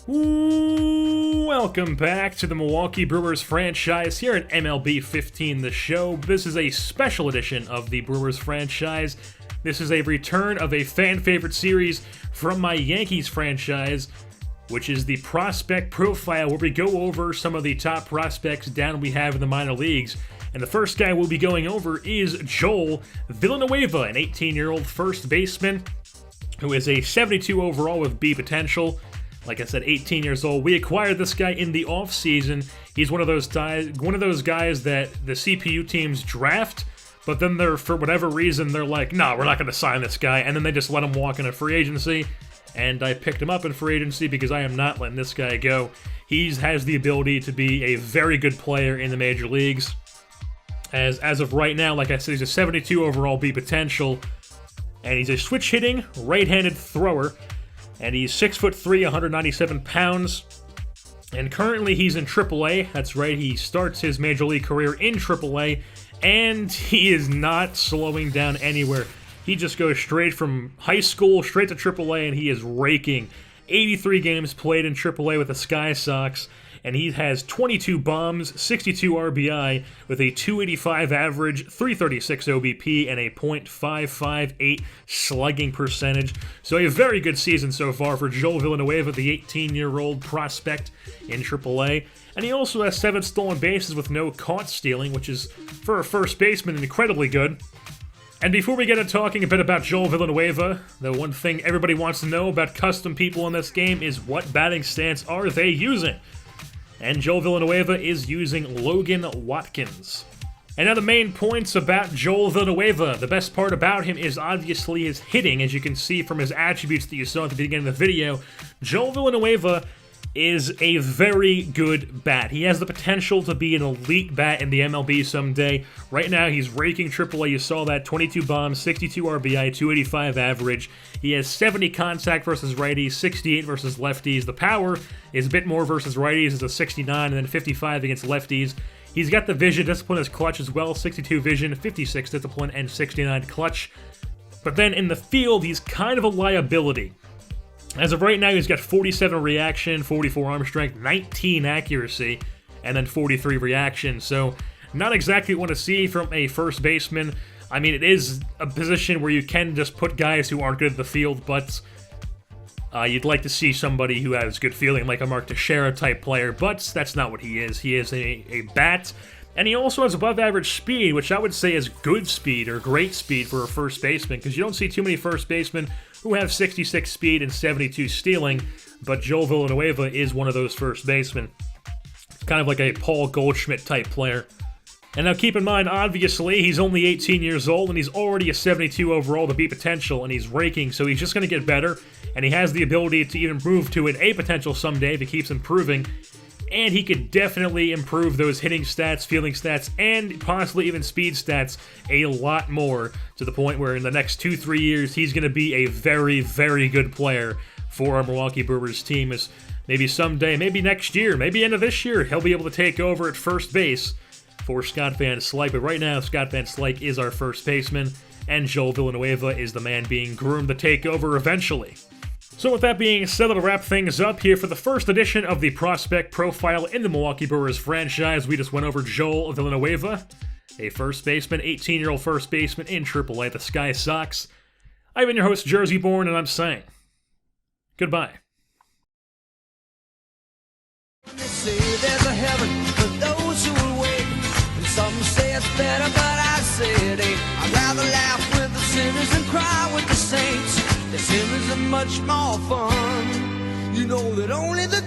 Welcome back to the Milwaukee Brewers franchise here at MLB 15 The Show. This is a special edition of the Brewers franchise. This is a return of a fan-favorite series from my Yankees franchise, which is the Prospect Profile, where we go over some of the top prospects down we have in the minor leagues. And the first guy we'll be going over is Joel Villanueva, an 18-year-old first baseman who is a 72 overall with B potential. Like I said, 18 years old. We acquired this guy in the offseason. He's one of those guys that the CPU teams draft, but then for whatever reason, they're like, nah, we're not going to sign this guy, and then they just let him walk into free agency. And I picked him up in free agency because I am not letting this guy go. He has the ability to be a very good player in the major leagues. As of right now, like I said, he's a 72 overall B potential, and he's a switch-hitting, right-handed thrower. And he's 6'3", 197 pounds. And currently he's in AAA. That's right, he starts his major league career in AAA. And he is not slowing down anywhere. He just goes straight from high school, straight to AAA, and he is raking. 83 games played in AAA with the Sky Sox. And he has 22 bombs, 62 RBI, with a 285 average, 336 OBP, and a .558 slugging percentage. So a very good season so far for Joel Villanueva, the 18-year-old prospect in AAA. And he also has 7 stolen bases with no caught stealing, which is, for a first baseman, incredibly good. And before we get into talking a bit about Joel Villanueva, the one thing everybody wants to know about custom people in this game is what batting stance are they using? And Joel Villanueva is using Logan Watkins. And now the main points about Joel Villanueva. The best part about him is obviously his hitting, as you can see from his attributes that you saw at the beginning of the video. Joel Villanueva is a very good bat. He has the potential to be an elite bat in the MLB someday. Right now, he's raking AAA. You saw that, 22 bombs, 62 RBI, 285 average. He has 70 contact versus righties, 68 versus lefties. The power is a bit more versus righties. It's a 69 and then 55 against lefties. He's got the vision, discipline is clutch as well, 62 vision, 56 discipline, and 69 clutch. But then in the field, he's kind of a liability. As of right now, he's got 47 reaction, 44 arm strength, 19 accuracy, and then 43 reaction. So, not exactly what you want to see from a first baseman. I mean, it is a position where you can just put guys who aren't good at the field, but you'd like to see somebody who has good feeling, like a Mark Teixeira type player, but that's not what he is. He is a bat, and he also has above average speed, which I would say is good speed or great speed for a first baseman, because you don't see too many first basemen who have 66 speed and 72 stealing, but Joel Villanueva is one of those first basemen. It's kind of like a Paul Goldschmidt type player. And now keep in mind, obviously, he's only 18 years old, and he's already a 72 overall to B potential, and he's raking, so he's just going to get better, and he has the ability to even move to an A potential someday if he keeps improving. And he could definitely improve those hitting stats, fielding stats, and possibly even speed stats a lot more, to the point where in the next 2-3 years, he's going to be a very, very good player for our Milwaukee Brewers team. As maybe someday, maybe next year, maybe end of this year, he'll be able to take over at first base for Scott Van Slyke. But right now, Scott Van Slyke is our first baseman, and Joel Villanueva is the man being groomed to take over eventually. So with that being said, that'll wrap things up here for the first edition of the Prospect Profile in the Milwaukee Brewers franchise. We just went over Joel Villanueva, a first baseman, 18-year-old first baseman in AAA, the Sky Sox. I've been your host, Jersey Born, and I'm saying goodbye. They say there's a heaven for those who will wait, and some say it's better, but I say it ain't. I'd rather laugh with the sinners and cry with the saints. The sin is much more fun. You know that only the